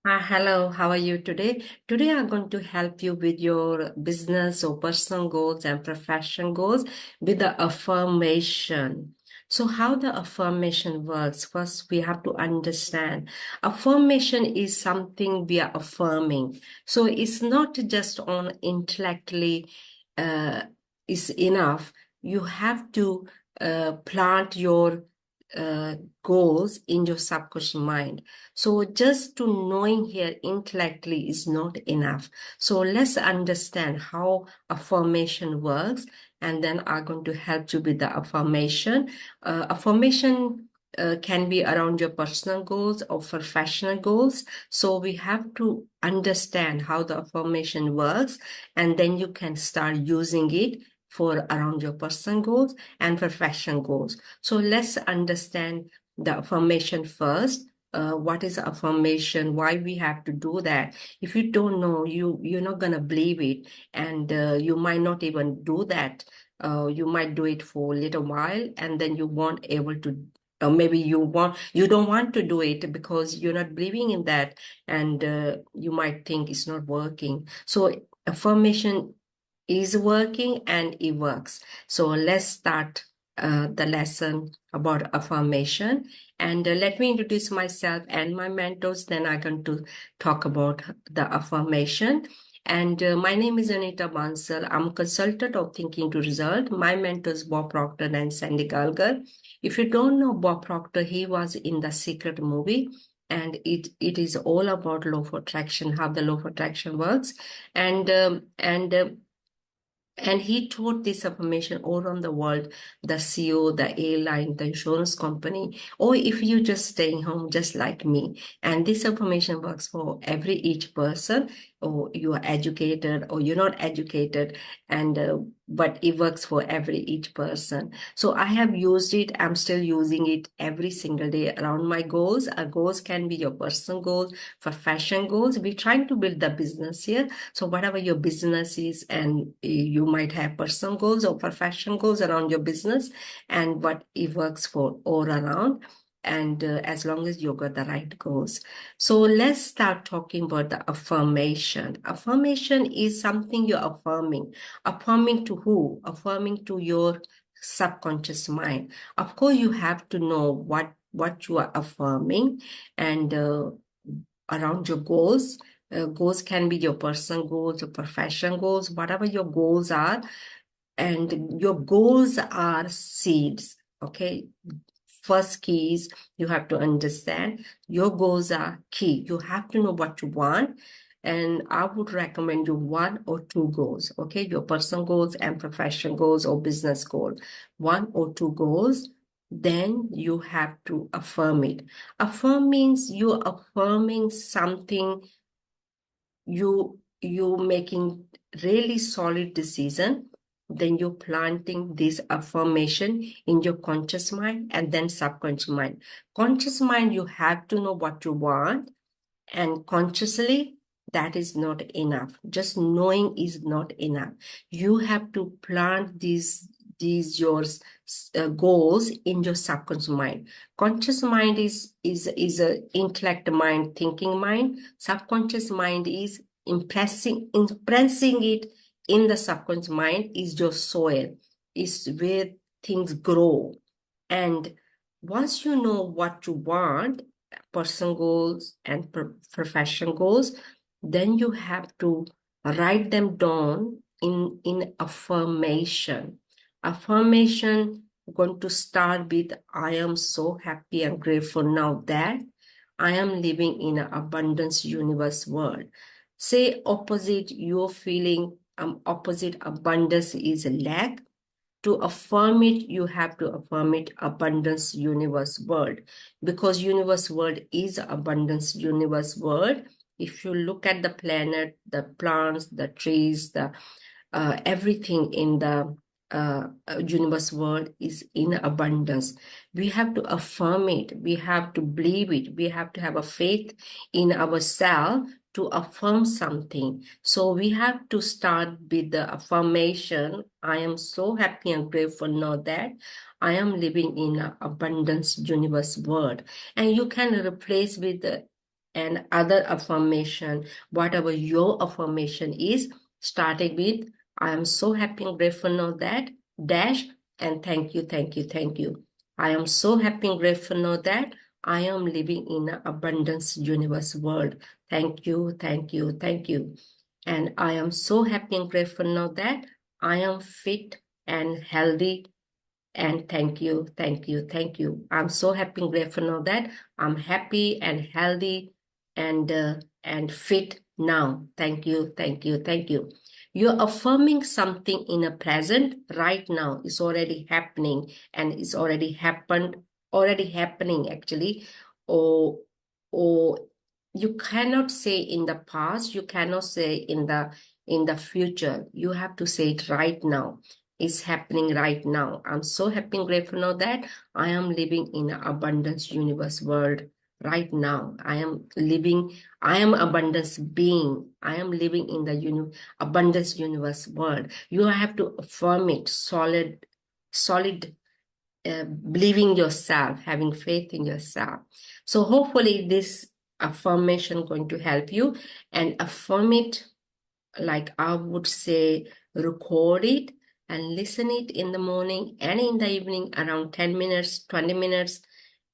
Hello, how are you today? Today, I'm going to help you with your business or personal goals and profession goals with the affirmation. So, how the affirmation works? First, we have to understand affirmation is something we are affirming. So, it's not just on intellectually uh, is enough. You have to plant your uh, goals in your subconscious mind. So just to knowing here intellectually is not enough. So let's understand how affirmation works, and then I'm going to help you with the affirmation. Affirmation can be around your personal goals or professional goals. So we have to understand how the affirmation works, and then you can start using it for around your personal goals and professional goals. So let's understand the affirmation first. What is affirmation, why we have to do that. If you don't know, you're not gonna believe it, and you might not even do that. You might do it for a little while, and then you won't able to, maybe you don't want to do it because you're not believing in that, and you might think it's not working. So affirmation is working and it works. So let's start the lesson about affirmation. And let me introduce myself and my mentors. Then I'm going to talk about the affirmation. And my name is Anita Bansal. I'm a consultant of Thinking to Result. My mentors, Bob Proctor and Sandy Galgar. If you don't know Bob Proctor, he was in the Secret movie. And it is all about law of attraction, how the law of attraction works. And he taught this information all around the world, the CEO, the airline, the insurance company, or if you just staying home, just like me. And this information works for every each person, or you are educated or you're not educated, and but it works for every each person. So I have used it. I'm still using it every single day around my goals. Our goals can be your personal goals, profession goals. We're trying to build the business here. So whatever your business is, and you might have personal goals or professional goals around your business, and what it works for all around. And as long as you got the right goals. So let's start talking about the affirmation. Affirmation is something you're affirming. Affirming to who? Affirming to your subconscious mind. Of course, you have to know what you are affirming, and around your goals. Goals can be your personal goals, your professional goals, whatever your goals are. And your goals are seeds. Okay. First key is you have to understand your goals are key. You have to know what you want. And I would recommend you one or two goals. Okay. Your personal goals and professional goals or business goal. One or two goals. Then you have to affirm it. Affirm means you're affirming something, you making really solid decision, then you're planting this affirmation in your conscious mind and then subconscious mind. Conscious mind, you have to know what you want, and consciously that is not enough. Just knowing is not enough. You have to plant these yours goals in your subconscious mind. Conscious mind is a intellect mind, thinking mind. Subconscious mind is impressing it in the subconscious mind, is your soil, is where things grow. And once you know what you want, personal goals and profession goals, then you have to write them down in affirmation. Affirmation going to start with, I am so happy and grateful now that I am living in an abundance universe world. Say opposite, you're feeling opposite abundance is lack. To affirm it, you have to affirm it abundance universe world, because universe world is abundance universe world. If you look at the planet, the plants, the trees, the everything in the universe world is in abundance. We have to affirm it. We have to believe it. We have to have a faith in ourselves to affirm something. So we have to start with the affirmation. I am so happy and grateful now that I am living in an abundance universe world. And you can replace with and other affirmation, whatever your affirmation is, starting with I am so happy and grateful now that dash and thank you, thank you, thank you. I am so happy and grateful now that I am living in an abundance universe world. Thank you, thank you, thank you. And I am so happy and grateful now that I am fit and healthy. And thank you, thank you, thank you. I'm so happy and grateful now that I'm happy and healthy and fit now. Thank you, thank you, thank you. You're affirming something in a present right now. It's already happening and it's already happened, already happening actually. Or you cannot say in the past, you cannot say in the future. You have to say it right now. It's happening right now. I'm so happy and grateful now that I am living in an abundance universe world right now. I am abundance being. I am living in the abundance universe world. You have to affirm it, solid, believing yourself, having faith in yourself. So hopefully this affirmation going to help you, and affirm it, like I would say, record it and listen it in the morning and in the evening around 10 minutes, 20 minutes.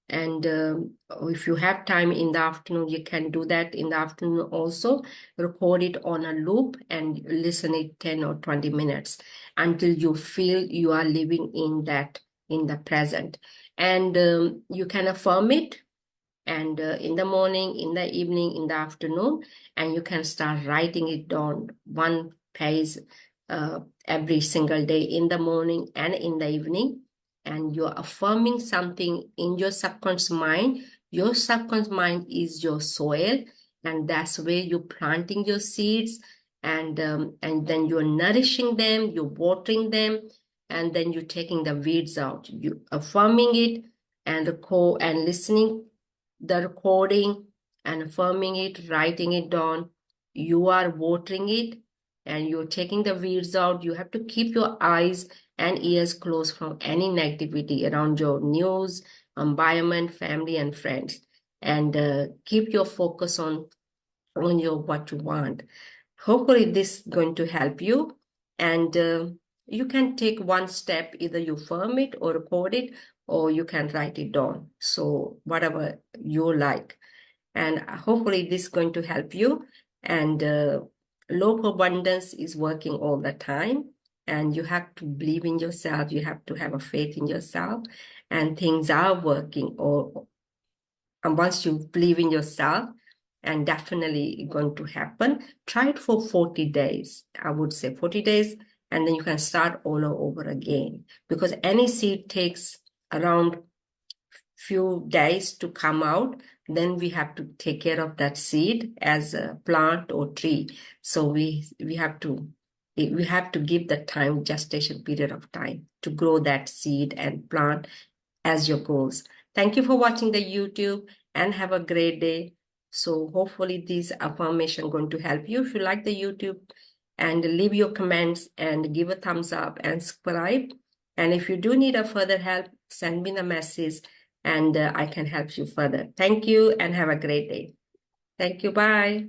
And if you have time in the afternoon, you can do that in the afternoon also. Record it on a loop and listen it 10 or 20 minutes until you feel you are living in that, in the present. And you can affirm it, and in the morning, in the evening, in the afternoon, and you can start writing it down one page every single day, in the morning and in the evening. And you're affirming something in your subconscious mind. Your subconscious mind is your soil, and that's where you're planting your seeds, and then you're nourishing them, you're watering them, and then you're taking the weeds out. You affirming it and listening the recording and affirming it, writing it down. You are watering it and you're taking the weeds out. You have to keep your eyes and ears closed from any negativity around your news, environment, family, and friends. And keep your focus on your what you want. Hopefully, this is going to help you. And you can take one step, either you firm it or record it, or you can write it down. So whatever you like. And hopefully this is going to help you. And law of abundance is working all the time. And you have to believe in yourself. You have to have a faith in yourself. And things are working. And once you believe in yourself, and definitely going to happen, try it for 40 days. I would say 40 days, and then you can start all over again. Because any seed takes around few days to come out. Then we have to take care of that seed as a plant or tree. So we have to give the time, gestation period of time, to grow that seed and plant as your goals. Thank you for watching the YouTube, and have a great day. So hopefully these affirmation going to help you. If you like the YouTube, and leave your comments and give a thumbs up and subscribe. And if you do need a further help, send me the message, and I can help you further. Thank you and have a great day. Thank you. Bye.